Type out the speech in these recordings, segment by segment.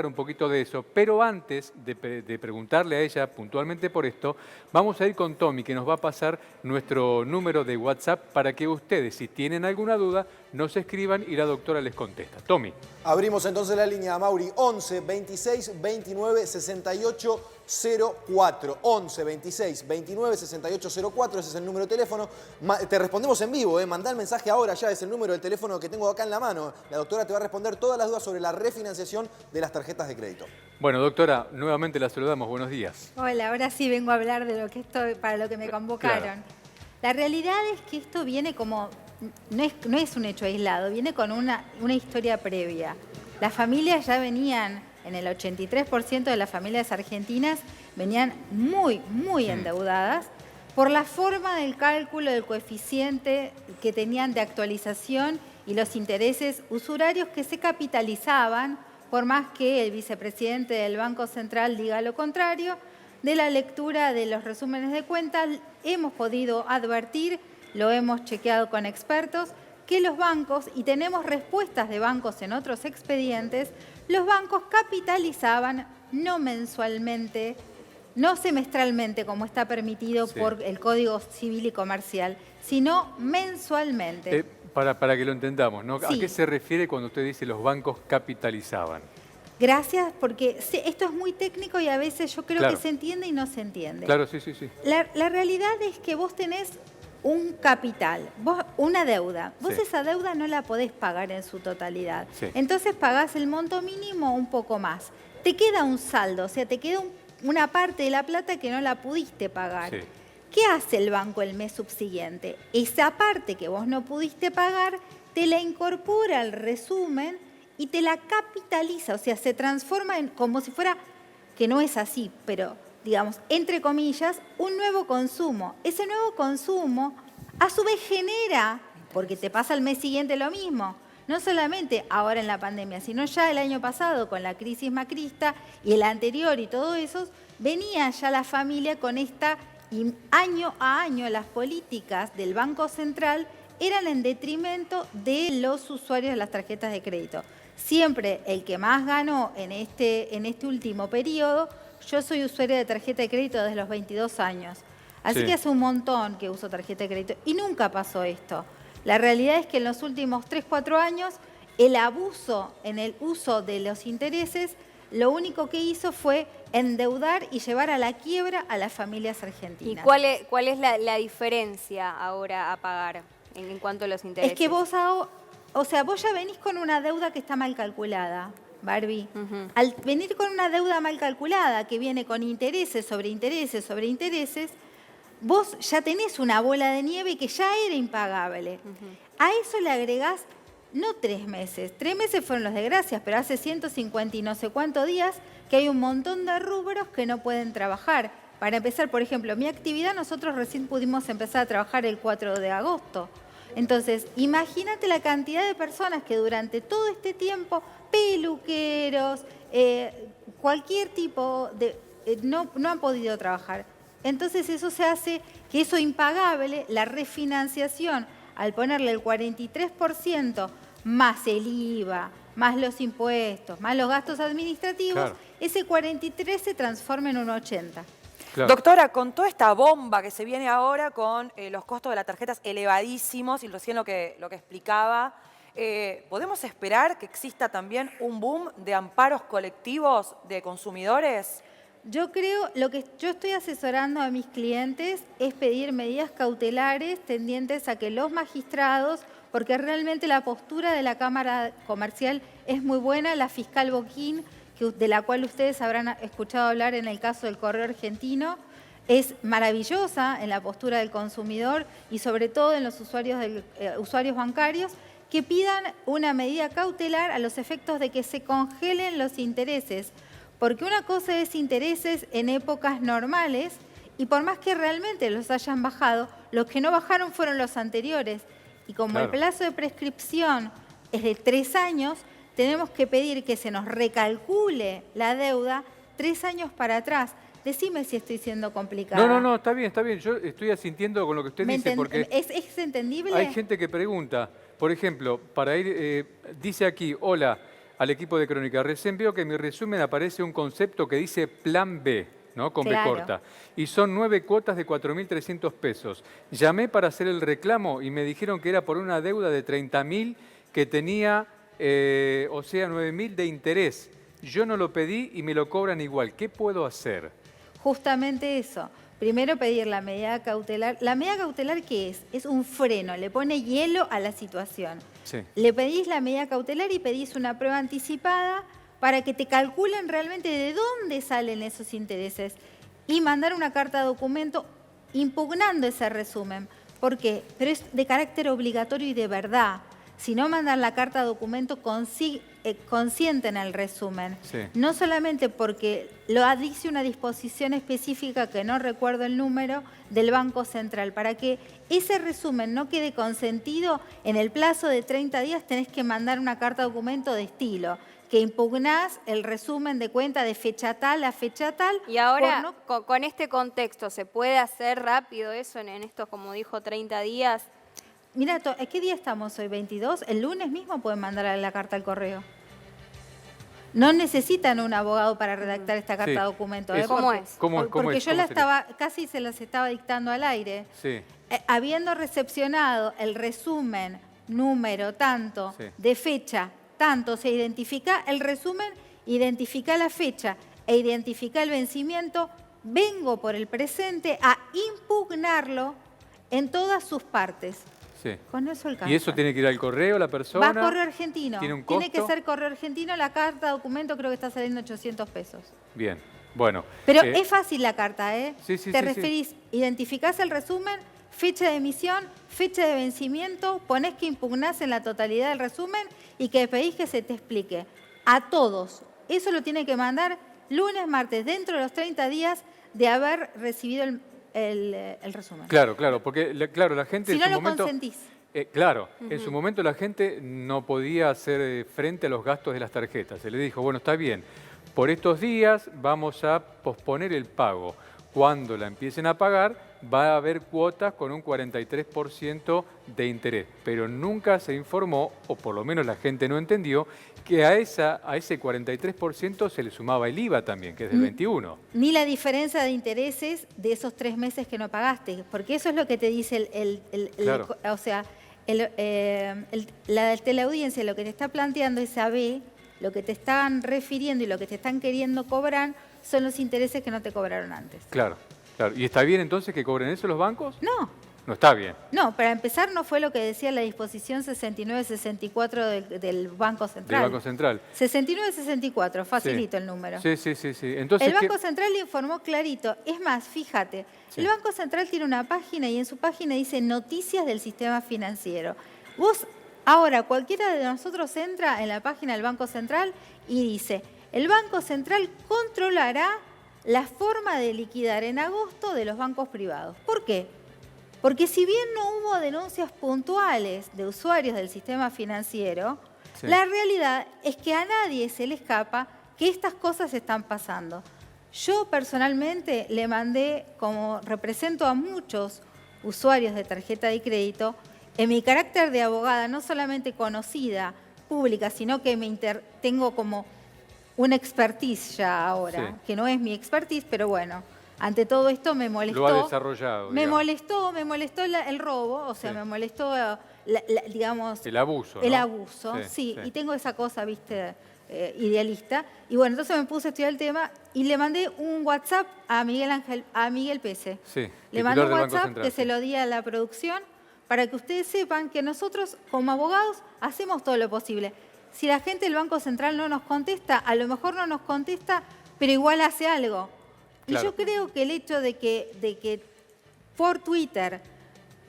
un poquito de eso, pero antes de preguntarle a ella puntualmente por esto, vamos a ir con Tommy, que nos va a pasar nuestro número de WhatsApp para que ustedes, si tienen alguna duda, nos escriban y la doctora les contesta. Tommy. Abrimos entonces la línea, Mauri, 11 26 29 68 04. 11 26 29 68 04, ese es el número de teléfono. Te respondemos en vivo, mandá el mensaje ahora ya, es el número del teléfono que tengo acá en la mano. La doctora te va a responder todas las dudas sobre la refinanciación de las tarjetas de crédito. Bueno, doctora, nuevamente la saludamos. Buenos días. Hola, ahora sí vengo a hablar de lo que para lo que me convocaron. Claro. La realidad es que esto viene como, no es un hecho aislado, viene con una historia previa. Las familias ya venían, en el 83% de las familias argentinas, venían muy endeudadas por la forma del cálculo del coeficiente que tenían de actualización y los intereses usurarios que se capitalizaban, por más que el vicepresidente del Banco Central diga lo contrario. De la lectura de los resúmenes de cuentas hemos podido advertir, lo hemos chequeado con expertos, que los bancos, y tenemos respuestas de bancos en otros expedientes, los bancos capitalizaban no mensualmente, no semestralmente como está permitido por el Código Civil y Comercial, sino mensualmente. Para que lo entendamos, ¿no? Sí. ¿A qué se refiere cuando usted dice los bancos capitalizaban? Gracias, porque esto es muy técnico y a veces yo creo que se entiende y no se entiende. Claro, sí. La realidad es que vos tenés un capital, una deuda. Vos esa deuda no la podés pagar en su totalidad. Sí. Entonces pagás el monto mínimo o un poco más. Te queda un saldo, o sea, te queda una parte de la plata que no la pudiste pagar. Sí. ¿Qué hace el banco el mes subsiguiente? Esa parte que vos no pudiste pagar, te la incorpora al resumen y te la capitaliza, o sea, se transforma en como si fuera, que no es así, pero digamos, entre comillas, un nuevo consumo. Ese nuevo consumo, a su vez, genera, porque te pasa el mes siguiente lo mismo, no solamente ahora en la pandemia, sino ya el año pasado con la crisis macrista y el anterior y todo eso, venía ya la familia con esta, y año a año las políticas del Banco Central eran en detrimento de los usuarios de las tarjetas de crédito. Siempre el que más ganó en este último periodo, yo soy usuaria de tarjeta de crédito desde los 22 años. Así que hace un montón que uso tarjeta de crédito y nunca pasó esto. La realidad es que en los últimos 3, 4 años, el abuso en el uso de los intereses, lo único que hizo fue endeudar y llevar a la quiebra a las familias argentinas. ¿Y cuál es la diferencia ahora a pagar en cuanto a los intereses? Es que vos ya venís con una deuda que está mal calculada, Barbie. Al venir con una deuda mal calculada que viene con intereses sobre intereses sobre intereses, vos ya tenés una bola de nieve que ya era impagable. A eso le agregás no 3 meses. 3 meses fueron los de gracias, pero hace 150 y no sé cuántos días que hay un montón de rubros que no pueden trabajar. Para empezar, por ejemplo, mi actividad, nosotros recién pudimos empezar a trabajar el 4 de agosto. Entonces, imagínate la cantidad de personas que durante todo este tiempo, peluqueros, cualquier tipo de... no han podido trabajar. Entonces eso se hace que eso impagable, la refinanciación, al ponerle el 43% más el IVA, más los impuestos, más los gastos administrativos, ese 43 se transforma en un 80. Claro. Doctora, con toda esta bomba que se viene ahora con los costos de las tarjetas elevadísimos y recién lo que explicaba, ¿podemos esperar que exista también un boom de amparos colectivos de consumidores? Yo creo, lo que yo estoy asesorando a mis clientes es pedir medidas cautelares tendientes a que los magistrados, porque realmente la postura de la Cámara Comercial es muy buena, la fiscal Boquín, de la cual ustedes habrán escuchado hablar en el caso del Correo Argentino, es maravillosa en la postura del consumidor y sobre todo en los usuarios bancarios, que pidan una medida cautelar a los efectos de que se congelen los intereses. Porque una cosa es intereses en épocas normales y por más que realmente los hayan bajado, los que no bajaron fueron los anteriores. Y como el plazo de prescripción es de 3 años, tenemos que pedir que se nos recalcule la deuda 3 años para atrás. Decime si estoy siendo complicada. No, está bien. Yo estoy asintiendo con lo que usted dice porque... ¿Es entendible? Hay gente que pregunta, por ejemplo, para ir, dice aquí, hola, al equipo de Crónica. Recién veo que en mi resumen aparece un concepto que dice Plan B, ¿no? Con Claro. B corta. Y son 9 cuotas de 4.300 pesos. Llamé para hacer el reclamo y me dijeron que era por una deuda de 30.000 que tenía, o sea, 9.000 de interés. Yo no lo pedí y me lo cobran igual. ¿Qué puedo hacer? Justamente eso. Primero pedir la medida cautelar. ¿La medida cautelar qué es? Es un freno, le pone hielo a la situación. Sí. Le pedís la medida cautelar y pedís una prueba anticipada para que te calculen realmente de dónde salen esos intereses y mandar una carta de documento impugnando ese resumen. ¿Por qué? Pero es de carácter obligatorio y de verdad. Si no, mandan la carta de documento consciente en el resumen. Sí. No solamente porque lo dice una disposición específica, que no recuerdo el número, del Banco Central. Para que ese resumen no quede consentido, en el plazo de 30 días tenés que mandar una carta de documento de estilo, que impugnás el resumen de cuenta de fecha tal a fecha tal. Y ahora, por no- con este contexto, ¿se puede hacer rápido eso en estos, como dijo, 30 días? Mira, ¿qué día estamos hoy? ¿22? El lunes mismo pueden mandar la carta al correo. No necesitan un abogado para redactar esta carta Sí. de documento. Es- ¿Cómo es? ¿Cómo Porque es? yo ¿Cómo la sería? estaba, casi se las estaba dictando al aire. Sí. Habiendo recepcionado el resumen, número, tanto, Sí. de fecha, tanto, se identifica el resumen, identifica la fecha e identifica el vencimiento, vengo por el presente a impugnarlo en todas sus partes. Sí. Con eso alcanza. ¿Y eso tiene que ir al correo la persona? Va a correo argentino. ¿Tiene un Tiene que costo? ser correo argentino. La carta documento creo que está saliendo 800 pesos. Bien, bueno. Pero es fácil la carta, ¿eh? Sí, sí, Te sí, referís, identificás el resumen, fecha de emisión, fecha de vencimiento, ponés que impugnás en la totalidad del resumen y que pedís que se te explique. A todos. Eso lo tiene que mandar lunes, martes, dentro de los 30 días de haber recibido el resumen. Claro, claro, porque claro, la gente Si en no su lo momento... consentís. Claro, en su momento la gente no podía hacer frente a los gastos de las tarjetas. Se le dijo, bueno, está bien, por estos días vamos a posponer el pago. Cuando la empiecen a pagar, va a haber cuotas con un 43% de interés. Pero nunca se informó, o por lo menos la gente no entendió, que a ese 43% se le sumaba el IVA también, que es del 21%. Ni la diferencia de intereses de esos 3 meses que no pagaste, porque eso es lo que te dice Claro. o sea, la teleaudiencia lo que te está planteando es saber, lo que te están refiriendo y lo que te están queriendo cobrar son los intereses que no te cobraron antes. Claro, claro. ¿Y está bien entonces que cobren eso los bancos? No, No está bien. no, para empezar no fue lo que decía la disposición 69-64 del Banco Central. Del Banco Central. 69-64, facilito Sí. el número. Sí, sí, sí, sí. Entonces, El Banco ¿qué? Central le informó clarito. Es más, fíjate, Sí. el Banco Central tiene una página y en su página dice noticias del sistema financiero. Vos, ahora, cualquiera de nosotros entra en la página del Banco Central y dice, el Banco Central controlará la forma de liquidar en agosto de los bancos privados. ¿Por qué? Porque si bien no hubo denuncias puntuales de usuarios del sistema financiero, Sí. la realidad es que a nadie se le escapa que estas cosas están pasando. Yo personalmente le mandé, como represento a muchos usuarios de tarjeta de crédito, en mi carácter de abogada, no solamente conocida, pública, sino que tengo como una expertise ya ahora, Sí. que no es mi expertise, pero bueno, ante todo esto me molestó. Lo ha desarrollado, Me digamos. molestó el robo, o sea, Sí. me molestó, digamos... El abuso, El ¿no? abuso, sí, sí. y tengo esa cosa, viste, idealista. Y bueno, entonces me puse a estudiar el tema y le mandé un WhatsApp a Miguel Pese. Sí, Le mandé un titular del Banco WhatsApp Central, que sí. se lo di a la producción para que ustedes sepan que nosotros como abogados hacemos todo lo posible. Si la gente del Banco Central no nos contesta, a lo mejor no nos contesta, pero igual hace algo. Claro. Y yo creo que el hecho de que por Twitter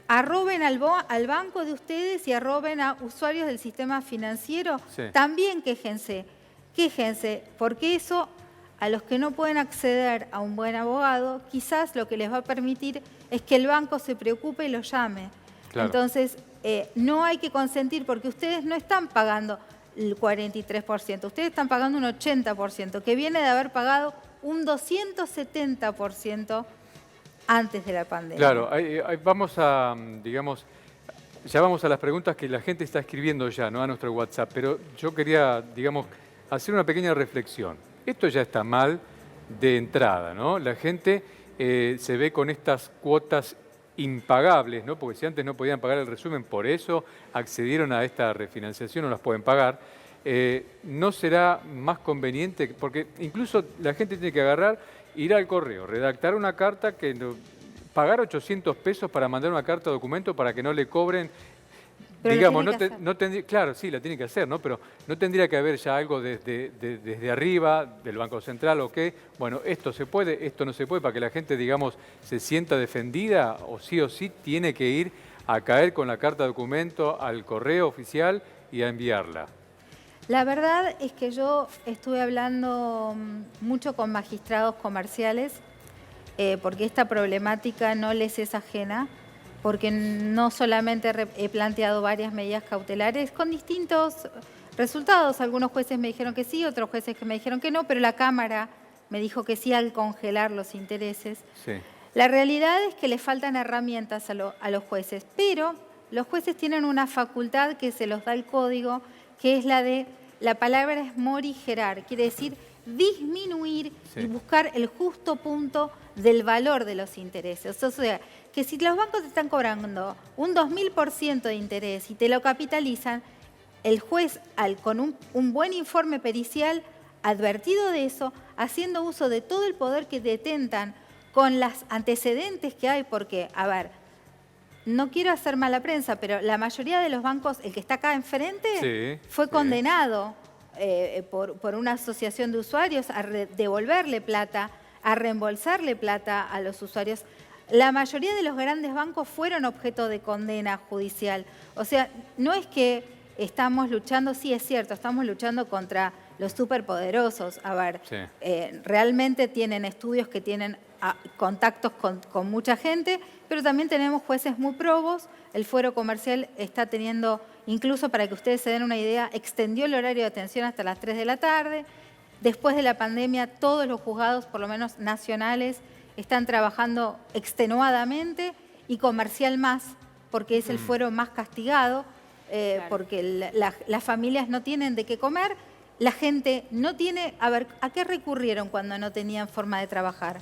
arroben al banco de ustedes y arroben a usuarios del sistema financiero, Sí. también quéjense, porque eso a los que no pueden acceder a un buen abogado, quizás lo que les va a permitir es que el banco se preocupe y lo llame. Claro. Entonces, no hay que consentir porque ustedes no están pagando el 43%, ustedes están pagando un 80%, que viene de haber pagado un 270% antes de la pandemia. Claro, vamos a, digamos, Ya vamos a las preguntas que la gente está escribiendo ya, ¿no? A nuestro WhatsApp, pero yo quería, digamos, hacer una pequeña reflexión. Esto ya está mal de entrada, ¿no? La gente se ve con estas cuotas impagables, ¿no? Porque si antes no podían pagar el resumen, por eso accedieron a esta refinanciación, no las pueden pagar. ¿No será más conveniente? Porque incluso la gente tiene que agarrar, ir al correo, redactar una carta pagar 800 pesos para mandar una carta de documento para que no le cobren, Pero digamos, lo tiene que no tendría, claro, sí, la tiene que hacer, ¿no? Pero no tendría que haber ya algo desde arriba, del Banco Central o qué. Bueno, esto se puede, esto no se puede, para que la gente, digamos, se sienta defendida o sí tiene que ir a caer con la carta de documento al correo oficial y a enviarla. La verdad es que yo estuve hablando mucho con magistrados comerciales porque esta problemática no les es ajena, porque no solamente he planteado varias medidas cautelares con distintos resultados. Algunos jueces me dijeron que sí, otros jueces que me dijeron que no, pero la Cámara me dijo que sí al congelar los intereses. Sí. La realidad es que les faltan herramientas a los jueces, pero los jueces tienen una facultad que se los da el código, que es la palabra es morigerar, quiere decir disminuir y buscar el justo punto del valor de los intereses. O sea, que si los bancos te están cobrando un 2000% de interés y te lo capitalizan, el juez, con un buen informe pericial, advertido de eso, haciendo uso de todo el poder que detentan con los antecedentes que hay, porque, a ver, no quiero hacer mala prensa, pero la mayoría de los bancos, el que está acá enfrente, fue condenado por una asociación de usuarios a devolverle plata, a reembolsarle plata a los usuarios. La mayoría de los grandes bancos fueron objeto de condena judicial. O sea, no es que estamos luchando, sí es cierto, estamos luchando contra los superpoderosos. A ver, realmente tienen estudios que tienen contactos con mucha gente, pero también tenemos jueces muy probos. El fuero comercial está teniendo, incluso para que ustedes se den una idea, extendió el horario de atención hasta las 3 de la tarde. Después de la pandemia, todos los juzgados, por lo menos nacionales, están trabajando extenuadamente y comercial más, porque es el fuero más castigado, porque las familias no tienen de qué comer, la gente no tiene... A ver, ¿a qué recurrieron cuando no tenían forma de trabajar?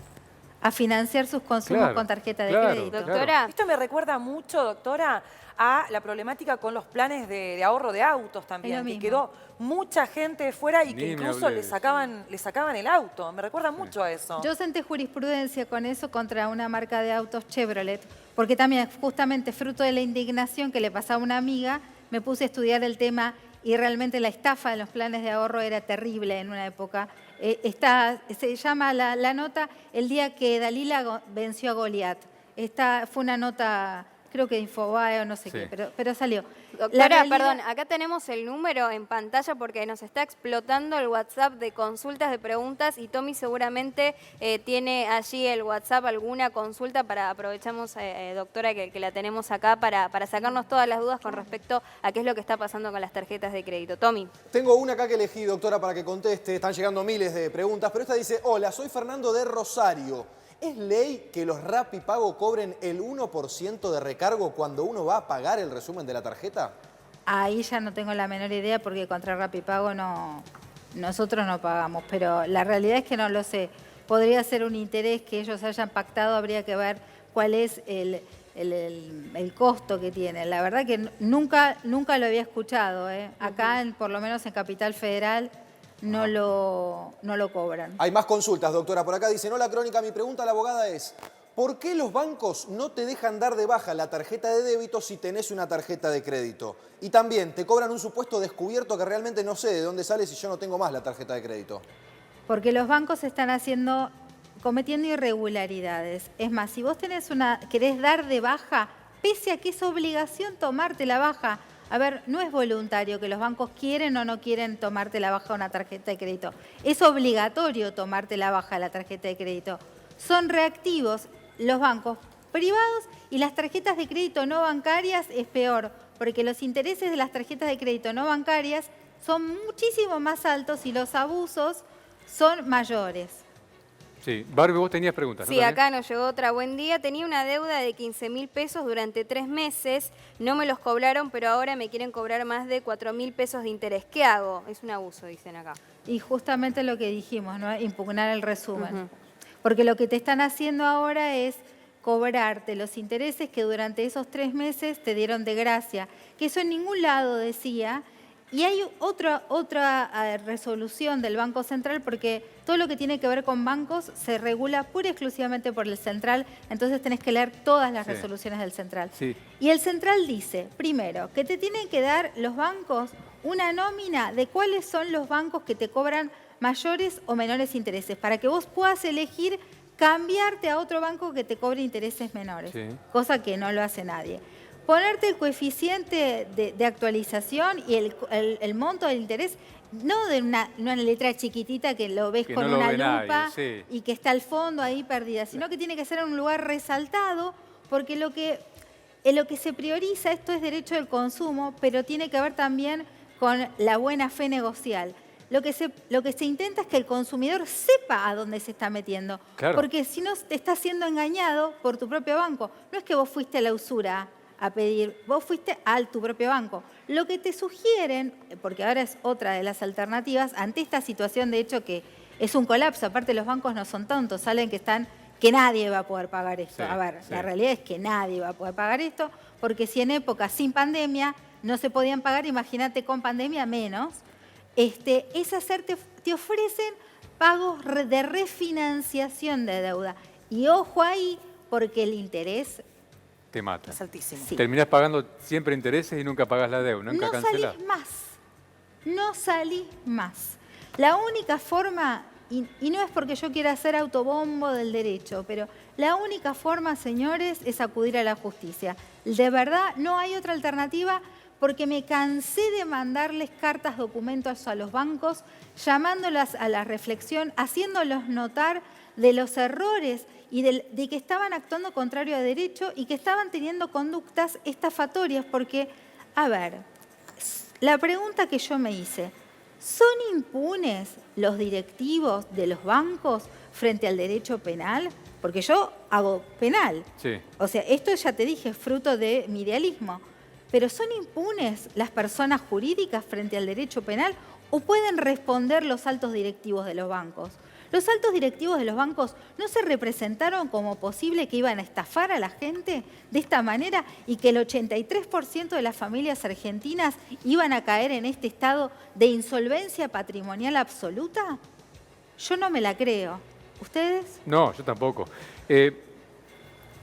A financiar sus consumos con tarjeta de crédito. Doctora. Esto me recuerda mucho, doctora, a la problemática con los planes de ahorro de autos también, que quedó mucha gente fuera y que incluso le sacaban el auto. Me recuerda mucho a eso. Yo senté jurisprudencia con eso contra una marca de autos Chevrolet, porque también justamente fruto de la indignación que le pasaba a una amiga, me puse a estudiar el tema y realmente la estafa de los planes de ahorro era terrible en una época. Se llama la nota El día que Dalila venció a Goliat. Fue una nota, creo que de Infobae o no sé qué, pero salió. Doctora, perdón, acá tenemos el número en pantalla porque nos está explotando el WhatsApp de consultas, de preguntas, y Tommy seguramente tiene allí el WhatsApp alguna consulta aprovechamos, doctora, que la tenemos acá para sacarnos todas las dudas con respecto a qué es lo que está pasando con las tarjetas de crédito. Tommy. Tengo una acá que elegí, doctora, para que conteste. Están llegando miles de preguntas, pero esta dice: hola, soy Fernando de Rosario. ¿Es ley que los Rapipago cobren el 1% de recargo cuando uno va a pagar el resumen de la tarjeta? Ahí ya no tengo la menor idea porque contra Rapipago nosotros no pagamos, pero la realidad es que no lo sé. Podría ser un interés que ellos hayan pactado, habría que ver cuál es el costo que tiene. La verdad que nunca lo había escuchado. Acá, por lo menos en Capital Federal, no lo cobran. Hay más consultas, doctora. Por acá dicen: hola, Crónica, mi pregunta a la abogada es: ¿por qué los bancos no te dejan dar de baja la tarjeta de débito si tenés una tarjeta de crédito? Y también, te cobran un supuesto descubierto que realmente no sé de dónde sale si yo no tengo más la tarjeta de crédito. Porque los bancos están cometiendo irregularidades. Es más, si vos querés dar de baja, pese a que es obligación tomarte la baja. A ver, no es voluntario que los bancos quieren o no quieren tomarte la baja de una tarjeta de crédito. Es obligatorio tomarte la baja de la tarjeta de crédito. Son reactivos los bancos privados y las tarjetas de crédito no bancarias es peor, porque los intereses de las tarjetas de crédito no bancarias son muchísimo más altos y los abusos son mayores. Sí. Barbie, vos tenías preguntas, ¿no? Sí, También. acá nos llegó otra. Buen día. Tenía una deuda de 15.000 pesos durante 3 meses. No me los cobraron, pero ahora me quieren cobrar más de 4.000 pesos de interés. ¿Qué hago? Es un abuso, dicen acá. Y justamente lo que dijimos, ¿no? Impugnar el resumen. Ujú. Porque lo que te están haciendo ahora es cobrarte los intereses que durante esos 3 meses te dieron de gracia, que eso en ningún lado decía. Y hay otra resolución del Banco Central, porque todo lo que tiene que ver con bancos se regula pura y exclusivamente por el Central, entonces tenés que leer todas las Sí. resoluciones del Central. Sí. Y el Central dice, primero, que te tienen que dar los bancos una nómina de cuáles son los bancos que te cobran mayores o menores intereses, para que vos puedas elegir cambiarte a otro banco que te cobre intereses menores, Sí. cosa que no lo hace nadie. Ponerte el coeficiente de actualización y el monto del interés, no de una letra chiquitita que lo ves Que con no lo una ve lupa nadie, sí. y que está al fondo ahí perdida, sino que tiene que ser en un lugar resaltado, porque en lo que se prioriza, esto es derecho del consumo, pero tiene que ver también con la buena fe negocial. Lo que se intenta es que el consumidor sepa a dónde se está metiendo, Claro. porque si no te estás siendo engañado por tu propio banco. No es que vos fuiste a la usura a pedir, vos fuiste a tu propio banco. Lo que te sugieren, porque ahora es otra de las alternativas, ante esta situación de hecho que es un colapso, aparte los bancos no son tontos, saben que nadie va a poder pagar esto. Sí, A ver, sí. la realidad es que nadie va a poder pagar esto, porque si en épocas sin pandemia no se podían pagar, imagínate con pandemia menos. Es te ofrecen pagos de refinanciación de deuda. Y ojo ahí, porque el interés Te mata. Es altísimo. sí. Terminás pagando siempre intereses y nunca pagás la deuda, nunca No cancelás. salís más. No salís más. La única forma, y no es porque yo quiera hacer autobombo del derecho, pero la única forma, señores, es acudir a la justicia. De verdad, no hay otra alternativa, porque me cansé de mandarles cartas, documentos a los bancos, llamándolas a la reflexión, haciéndolos notar de los errores y de que estaban actuando contrario a derecho y que estaban teniendo conductas estafatorias, porque, a ver, la pregunta que yo me hice, ¿son impunes los directivos de los bancos frente al derecho penal? Porque yo hago penal. Sí. O sea, esto ya te dije, es fruto de mi idealismo. ¿Pero son impunes las personas jurídicas frente al derecho penal o pueden responder los altos directivos de los bancos? ¿Los altos directivos de los bancos no se representaron como posible que iban a estafar a la gente de esta manera y que el 83% de las familias argentinas iban a caer en este estado de insolvencia patrimonial absoluta? Yo no me la creo. ¿Ustedes? No, yo tampoco.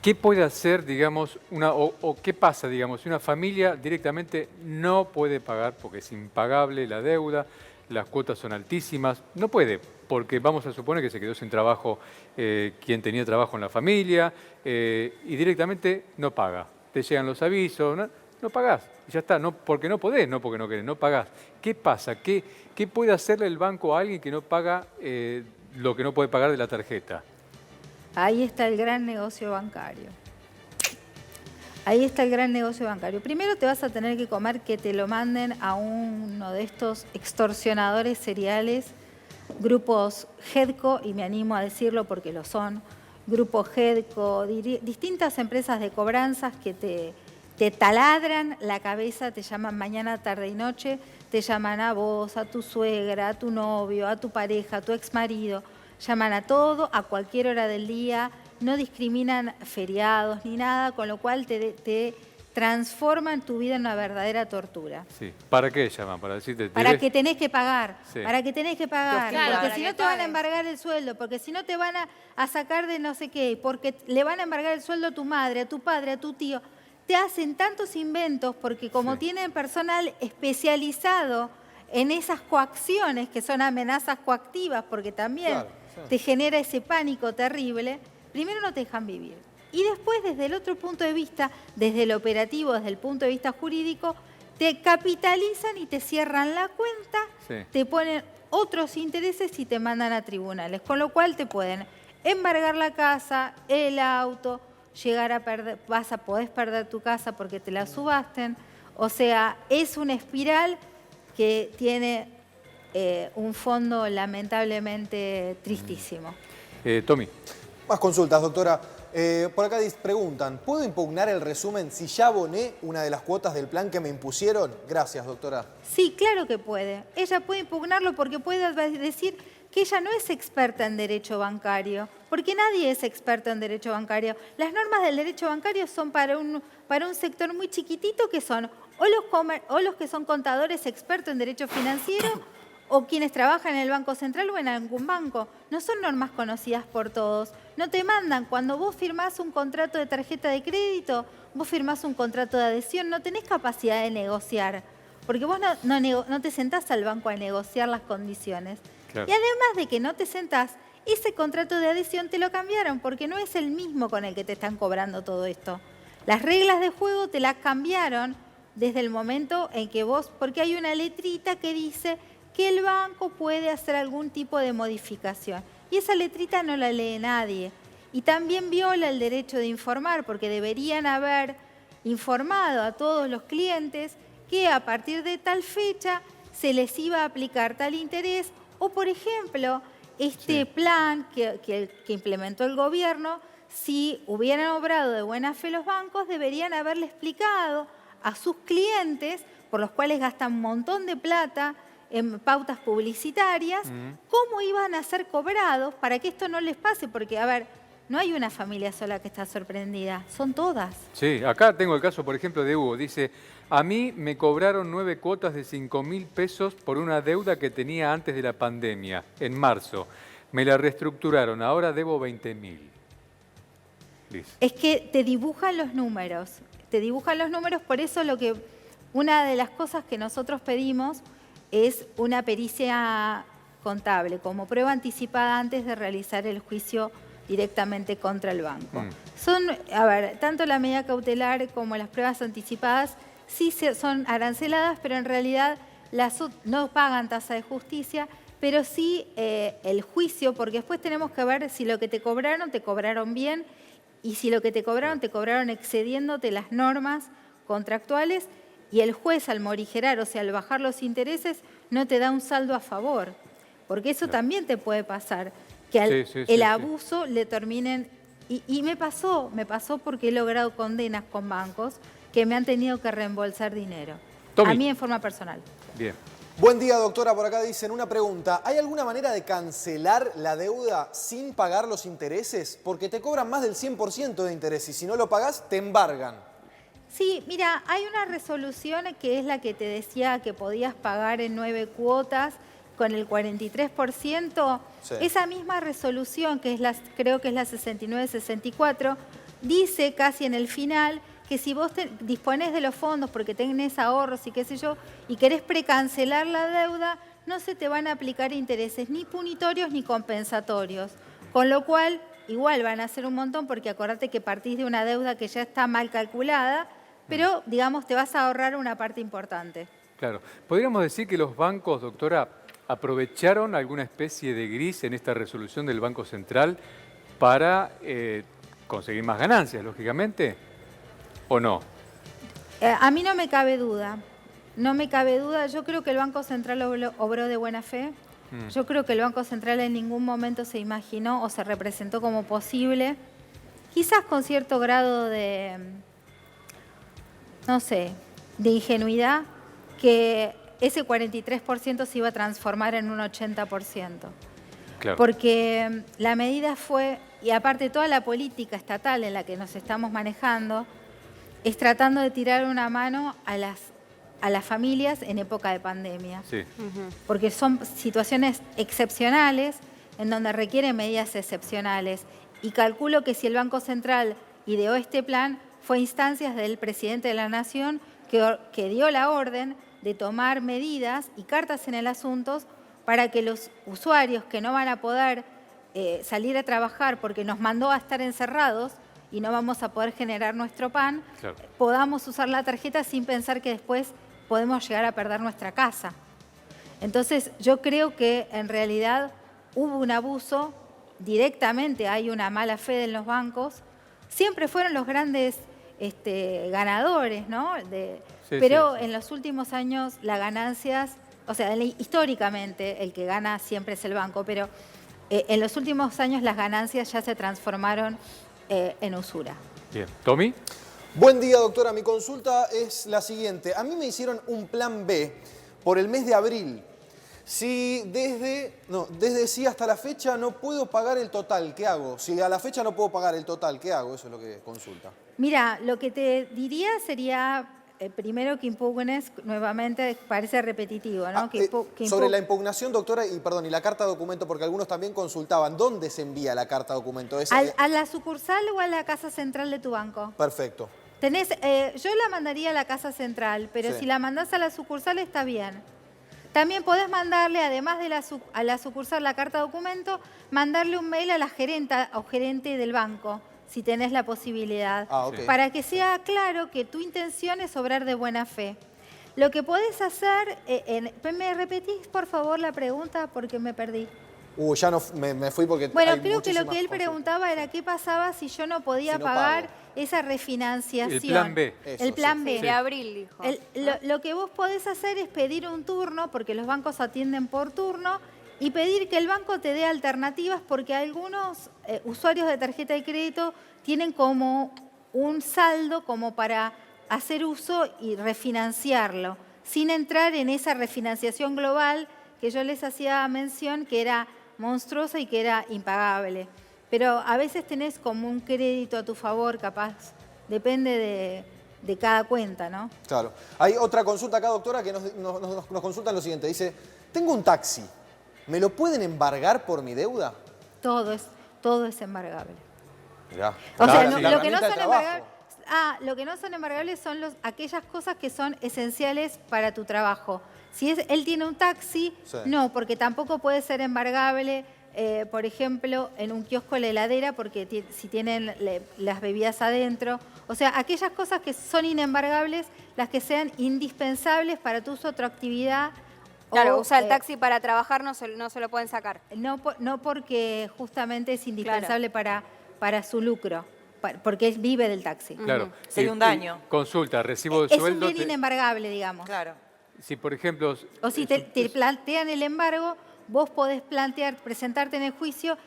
¿Qué puede hacer, digamos, o qué pasa, digamos, si una familia directamente no puede pagar porque es impagable la deuda, las cuotas son altísimas? No puede, porque vamos a suponer que se quedó sin trabajo quien tenía trabajo en la familia y directamente no paga. Te llegan los avisos, no pagás, y ya está, no porque no podés, no porque no querés, no pagás. ¿Qué pasa? ¿Qué puede hacerle el banco a alguien que no paga lo que no puede pagar de la tarjeta? Ahí está el gran negocio bancario. Ahí está el gran negocio bancario. Primero te vas a tener que comer que te lo manden a uno de estos extorsionadores seriales, grupos Hedco, y me animo a decirlo porque lo son, Grupo Hedco, distintas empresas de cobranzas que te taladran la cabeza, te llaman mañana, tarde y noche, te llaman a vos, a tu suegra, a tu novio, a tu pareja, a tu exmarido. Llaman a todo, a cualquier hora del día, no discriminan feriados ni nada, con lo cual te transforman tu vida en una verdadera tortura. Sí. ¿Para qué llaman? Para decirte... Para que tenés que pagar, Sí. para que tenés que pagar, Claro, porque para si que no te van a pagues. embargar el sueldo, porque si no te van a sacar de no sé qué, porque le van a embargar el sueldo a tu madre, a tu padre, a tu tío. Te hacen tantos inventos porque como Sí. tienen personal especializado en esas coacciones, que son amenazas coactivas, porque también Claro. te genera ese pánico terrible, primero no te dejan vivir. Y después, desde el otro punto de vista, desde el operativo, desde el punto de vista jurídico, te capitalizan y te cierran la cuenta, Sí. te ponen otros intereses y te mandan a tribunales. Con lo cual te pueden embargar la casa, el auto, llegar a perder, podés perder tu casa porque te la subasten. O sea, es una espiral que tiene un fondo lamentablemente tristísimo. Tommy. Más consultas, doctora. Por acá preguntan, ¿puedo impugnar el resumen si ya aboné una de las cuotas del plan que me impusieron? Gracias, doctora. Sí, claro que puede. Ella puede impugnarlo porque puede decir que ella no es experta en derecho bancario, porque nadie es experto en derecho bancario. Las normas del derecho bancario son para un sector muy chiquitito que son o los que son contadores expertos en derecho financiero o quienes trabajan en el Banco Central o en algún banco. No son normas conocidas por todos. No te mandan. Cuando vos firmás un contrato de tarjeta de crédito, vos firmás un contrato de adhesión, no tenés capacidad de negociar. Porque vos no te sentás al banco a negociar las condiciones. Claro. Y además de que no te sentás, ese contrato de adhesión te lo cambiaron porque no es el mismo con el que te están cobrando todo esto. Las reglas de juego te las cambiaron desde el momento en que vos, porque hay una letrita que dice que el banco puede hacer algún tipo de modificación. Y esa letrita no la lee nadie. Y también viola el derecho de informar, porque deberían haber informado a todos los clientes que a partir de tal fecha se les iba a aplicar tal interés. O, por ejemplo, este plan que implementó el gobierno, si hubieran obrado de buena fe los bancos, deberían haberle explicado a sus clientes, por los cuales gastan un montón de plata en pautas publicitarias, cómo iban a ser cobrados para que esto no les pase. Porque, a ver, no hay una familia sola que está sorprendida, son todas. Sí, acá tengo el caso, por ejemplo, de Hugo. Dice, a mí me cobraron 9 cuotas de 5.000 pesos por una deuda que tenía antes de la pandemia, en marzo. Me la reestructuraron, ahora debo 20.000. Dice. Es que te dibujan los números, por eso una de las cosas que nosotros pedimos es una pericia contable como prueba anticipada antes de realizar el juicio directamente contra el banco. Tanto la medida cautelar como las pruebas anticipadas sí son aranceladas, pero en realidad no pagan tasa de justicia, pero sí el juicio, porque después tenemos que ver si lo que te cobraron bien, y si lo que te cobraron excediéndote las normas contractuales, y el juez al morigerar, o sea, al bajar los intereses, no te da un saldo a favor. Porque eso también te puede pasar, que el abuso le terminen... Y me pasó porque he logrado condenas con bancos que me han tenido que reembolsar dinero. Tommy. A mí en forma personal. Bien. Buen día, doctora. Por acá dicen una pregunta. ¿Hay alguna manera de cancelar la deuda sin pagar los intereses? Porque te cobran más del 100% de interés y si no lo pagás, te embargan. Sí, mira, hay una resolución que es la que te decía que podías pagar en 9 cuotas con el 43%. Sí. Esa misma resolución, que creo que es la 69-64, dice casi en el final que si vos disponés de los fondos porque tenés ahorros y qué sé yo, y querés precancelar la deuda, no se te van a aplicar intereses ni punitorios ni compensatorios. Con lo cual, igual van a ser un montón porque acordate que partís de una deuda que ya está mal calculada, pero, digamos, te vas a ahorrar una parte importante. Claro. ¿Podríamos decir que los bancos, doctora, aprovecharon alguna especie de gris en esta resolución del Banco Central para conseguir más ganancias, lógicamente? ¿O no? A mí no me cabe duda. No me cabe duda. Yo creo que el Banco Central obró de buena fe. Yo creo que el Banco Central en ningún momento se imaginó o se representó como posible, quizás con cierto grado de, no sé, de ingenuidad, que ese 43% se iba a transformar en un 80%. Claro. Porque la medida fue, y aparte toda la política estatal en la que nos estamos manejando, es tratando de tirar una mano a las familias en época de pandemia. Sí. Porque son situaciones excepcionales en donde requieren medidas excepcionales. Y calculo que si el Banco Central ideó este plan, fue a instancias del presidente de la Nación que dio la orden de tomar medidas y cartas en el asunto para que los usuarios que no van a poder salir a trabajar porque nos mandó a estar encerrados y no vamos a poder generar nuestro pan, Claro. podamos usar la tarjeta sin pensar que después podemos llegar a perder nuestra casa. Entonces, yo creo que en realidad hubo un abuso, directamente hay una mala fe en los bancos. Siempre fueron los grandes ganadores, ¿no? Pero en los últimos años las ganancias, o sea, históricamente el que gana siempre es el banco, pero en los últimos años las ganancias ya se transformaron en usura. Bien. ¿Tommy? Buen día, doctora. Mi consulta es la siguiente. A mí me hicieron un plan B por el mes de abril. Si desde sí hasta la fecha no puedo pagar el total, ¿qué hago? Si a la fecha no puedo pagar el total, ¿qué hago? Eso es lo que consulta. Mira, lo que te diría sería, primero que impugnes nuevamente, parece repetitivo, ¿no? Sobre la impugnación, doctora, y la carta de documento, porque algunos también consultaban, ¿dónde se envía la carta de documento? ¿A la sucursal o a la casa central de tu banco? Perfecto. Yo la mandaría a la casa central, pero Sí. si la mandás a la sucursal está bien. También podés mandarle, además de a la sucursal la carta de documento, mandarle un mail a la gerenta o gerente del banco, si tenés la posibilidad, Ok. para que sea claro que tu intención es obrar de buena fe. Lo que podés hacer, ¿me repetís por favor la pregunta? Porque me perdí. Ya no me fui porque Bueno, hay creo que lo que él muchísimas preguntaba era qué pasaba si yo no podía Si no pagar pago. esa refinanciación. El plan B. Eso, El plan sí. B. De abril, dijo. Lo que vos podés hacer es pedir un turno, porque los bancos atienden por turno, y pedir que el banco te dé alternativas, porque algunos usuarios de tarjeta de crédito tienen como un saldo como para hacer uso y refinanciarlo, sin entrar en esa refinanciación global que yo les hacía mención, que era monstruosa y que era impagable. Pero a veces tenés como un crédito a tu favor, capaz, depende de cada cuenta, ¿no? Claro. Hay otra consulta acá, doctora, que nos consultan lo siguiente. Dice, tengo un taxi, ¿me lo pueden embargar por mi deuda? Todo es embargable. Mirá. O sea, La lo que no herramienta de son trabajo. embargables, lo que no son embargables son aquellas cosas que son esenciales para tu trabajo. Si él tiene un taxi, Sí. no, porque tampoco puede ser embargable, por ejemplo, en un kiosco la heladera, porque si tienen las bebidas adentro. O sea, aquellas cosas que son inembargables, las que sean indispensables para tu uso o tu actividad. Claro, o, usa el taxi para trabajar, no se lo pueden sacar. No porque justamente es indispensable para su lucro, porque él vive del taxi. Claro. Sería un daño. Consulta, recibo de Es un sueldo. bien inembargable, digamos. Claro. Si, por ejemplo... O si te plantean el embargo, vos podés presentarte en el juicio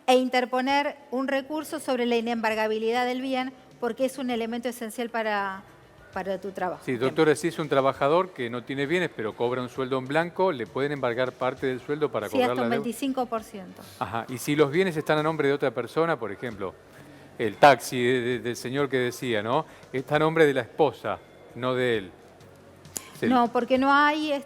e interponer un recurso sobre la inembargabilidad del bien, porque es un elemento esencial para tu trabajo. Sí, doctora, si es un trabajador que no tiene bienes, pero cobra un sueldo en blanco, ¿le pueden embargar parte del sueldo para Sí, cobrar hasta la un deuda? 25%. Ajá. Y si los bienes están a nombre de otra persona, por ejemplo, el taxi del señor que decía, ¿no? Está a nombre de la esposa, no de él. No, porque no hay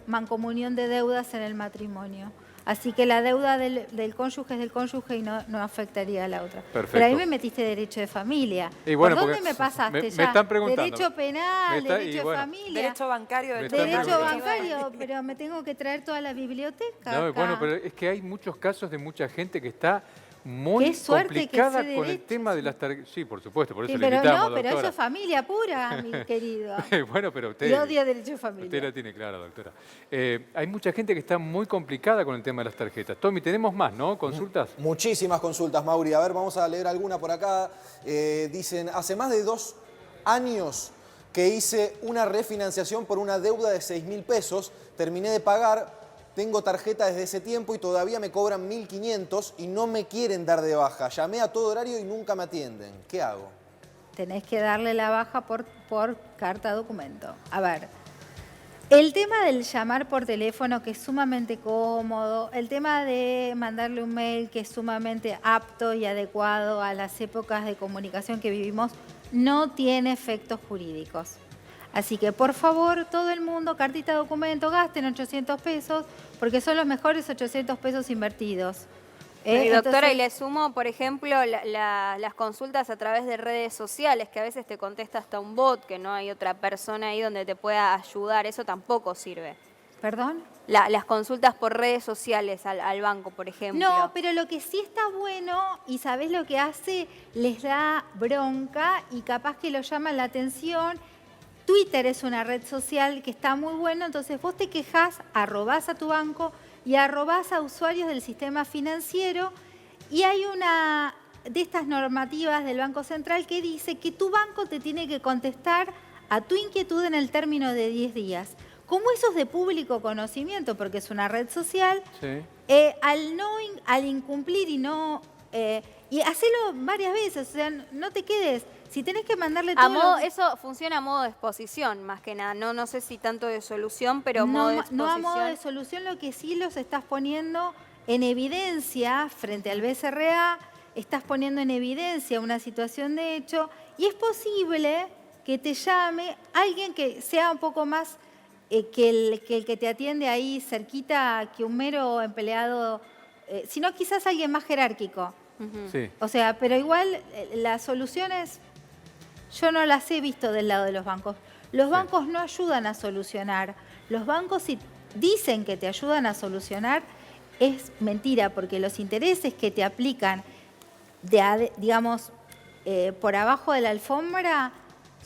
mancomunión de deudas en el matrimonio. Así que la deuda del cónyuge es del cónyuge y no afectaría a la otra. Perfecto. Pero ahí me metiste derecho de familia. Y bueno, ¿Por dónde porque me pasaste me ya? están preguntando. Derecho penal, derecho y de bueno. familia. Derecho bancario del Me están Derecho preguntando. bancario, pero me tengo que traer toda la biblioteca. No, acá. bueno, pero es que hay muchos casos de mucha gente que está muy Qué suerte que complicada sé con el derecho, tema de sí. las tarjetas. Sí, por supuesto, por eso Sí, le pero invitamos, no, pero eso doctora. es familia pura, mi querido. Bueno, pero usted... Y odio derecho de Usted familia. la tiene clara, doctora. Hay mucha gente que está muy complicada con el tema de las tarjetas. Tommy, tenemos más, ¿no? ¿Consultas? Muchísimas consultas, Mauri. A ver, vamos a leer alguna por acá. Dicen, hace más de 2 años que hice una refinanciación por una deuda de 6.000 pesos. Terminé de pagar, tengo tarjeta desde ese tiempo y todavía me cobran 1.500 y no me quieren dar de baja. Llamé a todo horario y nunca me atienden. ¿Qué hago? Tenés que darle la baja por carta documento. A ver, el tema del llamar por teléfono, que es sumamente cómodo, el tema de mandarle un mail, que es sumamente apto y adecuado a las épocas de comunicación que vivimos, no tiene efectos jurídicos. Así que, por favor, todo el mundo, cartita documento, gasten 800 pesos, porque son los mejores 800 pesos invertidos. Y doctora, Entonces, y le sumo, por ejemplo, las consultas a través de redes sociales, que a veces te contesta hasta un bot, que no hay otra persona ahí donde te pueda ayudar, eso tampoco sirve. ¿Perdón? Las consultas por redes sociales al banco, por ejemplo. No, pero lo que sí está bueno, y sabés lo que hace, les da bronca y capaz que lo llaman la atención. Twitter es una red social que está muy bueno, entonces vos te quejás, arrobás a tu banco y arrobás a usuarios del sistema financiero, y hay una de estas normativas del Banco Central que dice que tu banco te tiene que contestar a tu inquietud en el término de 10 días. como eso es de público conocimiento, porque es una red social, Sí. al incumplir y hacerlo varias veces, o sea, no te quedes. Si tenés que mandarle todo Eso funciona a modo de exposición, más que nada. No sé si tanto de solución, pero modo de exposición. no a modo de solución, lo que sí los estás poniendo en evidencia frente al BCRA, estás poniendo en evidencia una situación de hecho y es posible que te llame alguien que sea un poco más que el que te atiende ahí cerquita que un mero empleado, sino quizás alguien más jerárquico. Sí. O sea, pero igual las soluciones yo no las he visto del lado de los bancos. Los bancos no ayudan a solucionar. Los bancos si dicen que te ayudan a solucionar es mentira, porque los intereses que te aplican, digamos, por abajo de la alfombra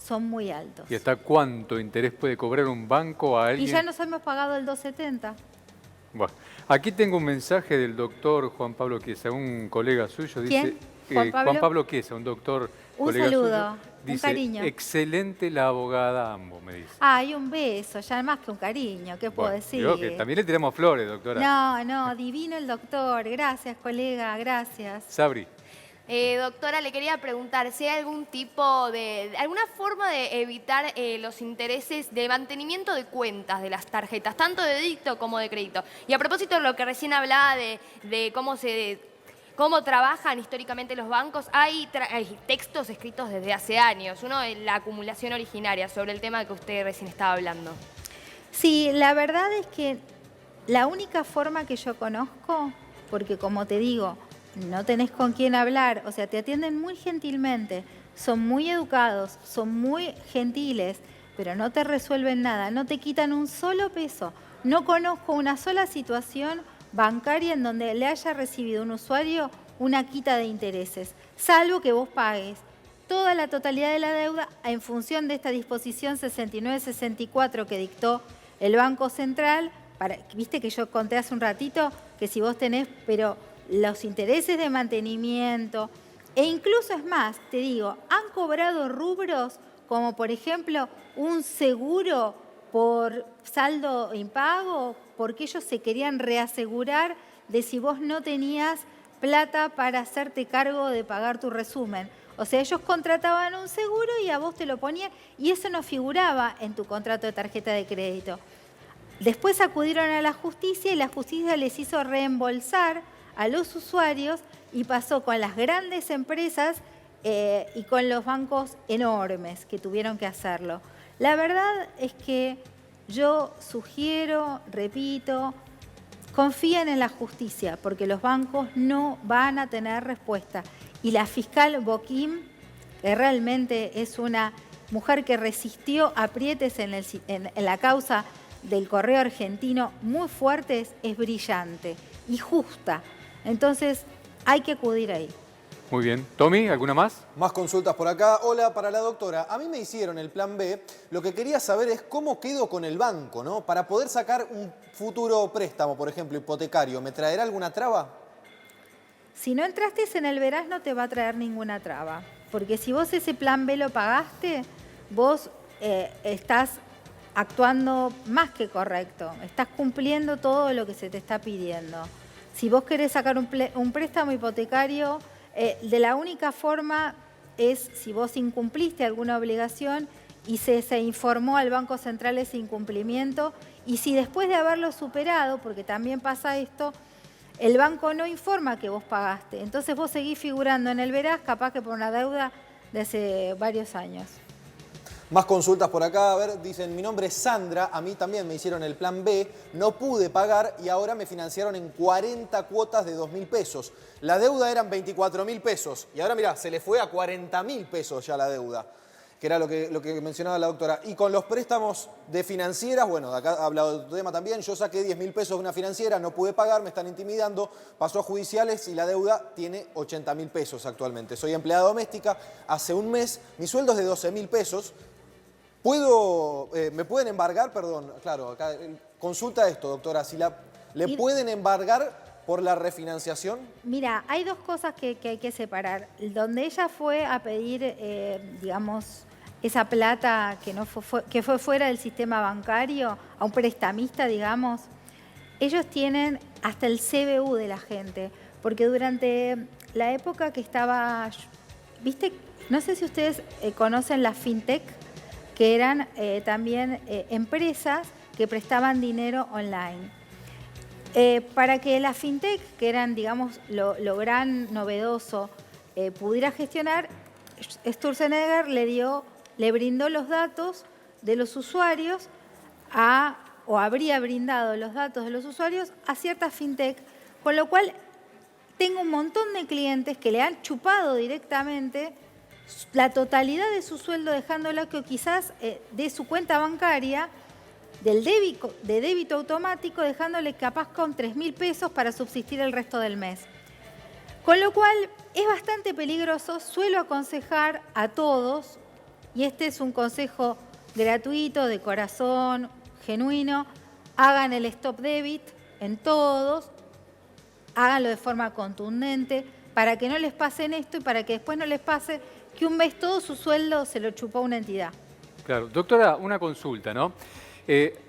son muy altos. ¿Y hasta cuánto interés puede cobrar un banco a alguien? Y ya nos hemos pagado el 270. Bueno, aquí tengo un mensaje del doctor Juan Pablo Chiesa, un colega suyo. ¿Quién? Dice, ¿Juan Pablo? Juan Pablo Chiesa, un doctor Un colega saludo, suyo. un Dice, cariño. excelente la abogada ambos, me dice. Ay, un beso, ya más que un cariño, ¿qué puedo Bueno, decir? digo que también le tiramos flores, doctora. No, divino el doctor. Gracias, colega, gracias. Sabri. Doctora, le quería preguntar si hay algún tipo alguna forma de evitar los intereses de mantenimiento de cuentas de las tarjetas, tanto de débito como de crédito. Y a propósito de lo que recién hablaba de cómo trabajan históricamente los bancos, hay textos escritos desde hace años, uno de la acumulación originaria, sobre el tema que usted recién estaba hablando. Sí, la verdad es que la única forma que yo conozco, porque como te digo, no tenés con quién hablar, o sea, te atienden muy gentilmente, son muy educados, son muy gentiles, pero no te resuelven nada, no te quitan un solo peso. No conozco una sola situación bancaria en donde le haya recibido un usuario una quita de intereses, salvo que vos pagues toda la totalidad de la deuda en función de esta disposición 6964 que dictó el Banco Central. Viste que yo conté hace un ratito que si vos tenés, pero los intereses de mantenimiento, e incluso es más, te digo, han cobrado rubros como por ejemplo un seguro por saldo impago, porque ellos se querían reasegurar de si vos no tenías plata para hacerte cargo de pagar tu resumen. O sea, ellos contrataban un seguro y a vos te lo ponían y eso no figuraba en tu contrato de tarjeta de crédito. Después acudieron a la justicia y la justicia les hizo reembolsar a los usuarios y pasó con las grandes empresas y con los bancos enormes que tuvieron que hacerlo. La verdad es que yo sugiero, repito, confíen en la justicia porque los bancos no van a tener respuesta. Y la fiscal Boquim, que realmente es una mujer que resistió aprietes en la causa del correo argentino muy fuertes, es brillante y justa. Entonces, hay que acudir ahí. Muy bien. Tommy, ¿alguna más? Más consultas por acá. Hola, para la doctora. A mí me hicieron el plan B. Lo que quería saber es cómo quedo con el banco, ¿no? Para poder sacar un futuro préstamo, por ejemplo, hipotecario, ¿me traerá alguna traba? Si no entraste en el Veraz no te va a traer ninguna traba. Porque si vos ese plan B lo pagaste, vos estás actuando más que correcto. Estás cumpliendo todo lo que se te está pidiendo. Si vos querés sacar un préstamo hipotecario, de la única forma es si vos incumpliste alguna obligación y se informó al Banco Central ese incumplimiento y si después de haberlo superado, porque también pasa esto, el banco no informa que vos pagaste. Entonces vos seguís figurando en el Veraz, capaz que por una deuda de hace varios años. Más consultas por acá, a ver, dicen, mi nombre es Sandra, a mí también me hicieron el plan B, no pude pagar y ahora me financiaron en 40 cuotas de 2.000 pesos. La deuda eran 24.000 pesos y ahora mirá, se le fue a 40.000 pesos ya la deuda, que era lo que mencionaba la doctora. Y con los préstamos de financieras, bueno, de acá ha hablado de tu tema también, yo saqué 10.000 pesos de una financiera, no pude pagar, me están intimidando, pasó a judiciales y la deuda tiene 80.000 pesos actualmente. Soy empleada doméstica, hace un mes, mi sueldo es de 12.000 pesos. ¿Me pueden embargar? Perdón, claro, acá consulta esto, doctora, si ¿le pueden embargar por la refinanciación? Mira, hay dos cosas que hay que separar. Donde ella fue a pedir, digamos, esa plata que fue fuera del sistema bancario, a un prestamista, digamos, ellos tienen hasta el CBU de la gente, porque durante la época que estaba, ¿viste? No sé si ustedes conocen la fintech, que eran también empresas que prestaban dinero online. Para que la fintech, que eran, digamos, lo gran novedoso, pudiera gestionar, Sturzenegger le brindó los datos de los usuarios o habría brindado los datos de los usuarios a cierta fintech, con lo cual tengo un montón de clientes que le han chupado directamente la totalidad de su sueldo, dejándolo que quizás de su cuenta bancaria, de débito automático, dejándole capaz con 3.000 pesos para subsistir el resto del mes. Con lo cual es bastante peligroso, suelo aconsejar a todos, y este es un consejo gratuito, de corazón, genuino, hagan el stop debit en todos, háganlo de forma contundente, para que no les pase esto y para que después no les pase que un mes todo su sueldo se lo chupó una entidad. Claro. Doctora, una consulta, ¿no?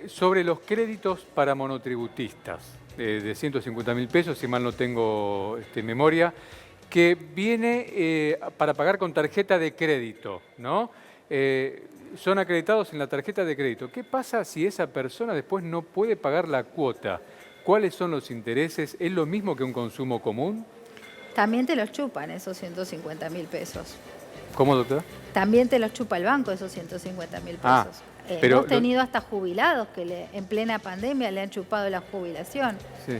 Sobre los créditos para monotributistas de 150.000 pesos, si mal no tengo memoria, que viene para pagar con tarjeta de crédito, ¿no? Son acreditados en la tarjeta de crédito. ¿Qué pasa si esa persona después no puede pagar la cuota? ¿Cuáles son los intereses? ¿Es lo mismo que un consumo común? También te los chupan esos 150.000 pesos. ¿Cómo, doctora? También te los chupa el banco esos 150.000 pesos. Ah, pero hemos tenido hasta jubilados que en plena pandemia le han chupado la jubilación. Sí.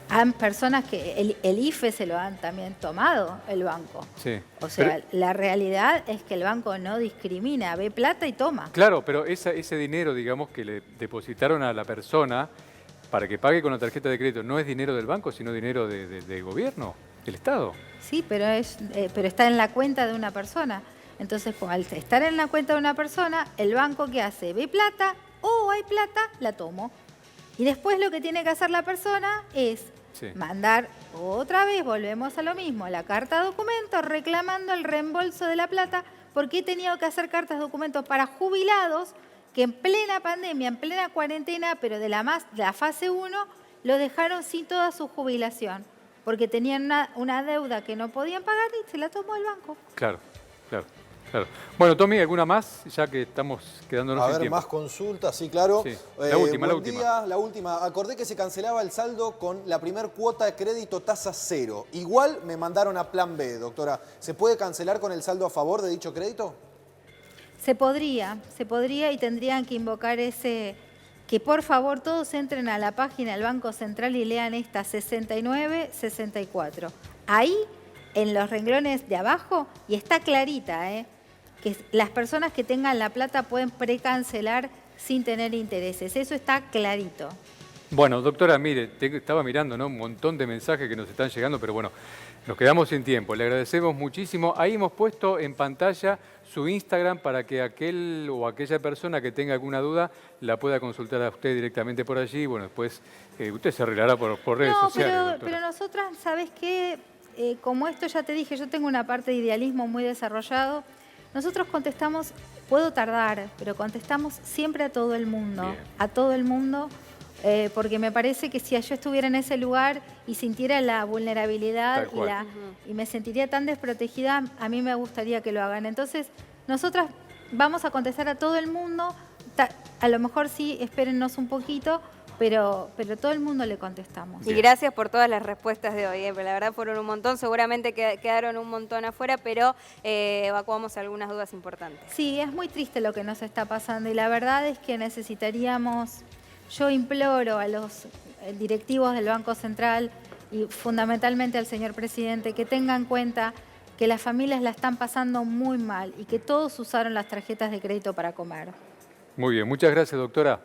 Han personas que el IFE se lo han también tomado el banco. Sí. O sea, la realidad es que el banco no discrimina, ve plata y toma. Claro, pero ese dinero, digamos, que le depositaron a la persona para que pague con la tarjeta de crédito, no es dinero del banco, sino dinero del gobierno, del Estado. Sí, pero está en la cuenta de una persona. Entonces, pues, al estar en la cuenta de una persona, el banco, ¿qué hace? Ve plata, hay plata, la tomo. Y después lo que tiene que hacer la persona es mandar otra vez, volvemos a lo mismo, la carta de documento reclamando el reembolso de la plata, porque he tenido que hacer cartas de documento para jubilados que en plena pandemia, en plena cuarentena, pero de la fase 1, lo dejaron sin toda su jubilación, porque tenían una deuda que no podían pagar y se la tomó el banco. Claro, claro. Claro. Bueno, Tommy, ¿alguna más? Ya que estamos quedándonos sin tiempo. Más consultas, sí, claro. Sí. La última. La última. Acordé que se cancelaba el saldo con la primer cuota de crédito tasa 0. Igual me mandaron a plan B, doctora. ¿Se puede cancelar con el saldo a favor de dicho crédito? Se podría y tendrían que invocar que por favor todos entren a la página del Banco Central y lean esta 6964. Ahí, en los renglones de abajo, y está clarita, que las personas que tengan la plata pueden precancelar sin tener intereses. Eso está clarito. Bueno, doctora, mire, estaba mirando, ¿no? Un montón de mensajes que nos están llegando, pero bueno, nos quedamos sin tiempo. Le agradecemos muchísimo. Ahí hemos puesto en pantalla su Instagram para que aquel o aquella persona que tenga alguna duda la pueda consultar a usted directamente por allí. Bueno, después usted se arreglará por redes sociales. Pero nosotras, ¿sabes qué? Como esto ya te dije, yo tengo una parte de idealismo muy desarrollado. Nosotros contestamos, puedo tardar, pero contestamos siempre a todo el mundo. Bien. A todo el mundo, porque me parece que si yo estuviera en ese lugar y sintiera la vulnerabilidad y me sentiría tan desprotegida, a mí me gustaría que lo hagan. Entonces, nosotras vamos a contestar a todo el mundo. A lo mejor sí, espérennos un poquito, pero todo el mundo le contestamos. Y gracias por todas las respuestas de hoy, la verdad fueron un montón, seguramente quedaron un montón afuera, pero evacuamos algunas dudas importantes. Sí, es muy triste lo que nos está pasando y la verdad es que necesitaríamos, yo imploro a los directivos del Banco Central y fundamentalmente al señor presidente que tengan en cuenta que las familias la están pasando muy mal y que todos usaron las tarjetas de crédito para comer. Muy bien, muchas gracias, doctora.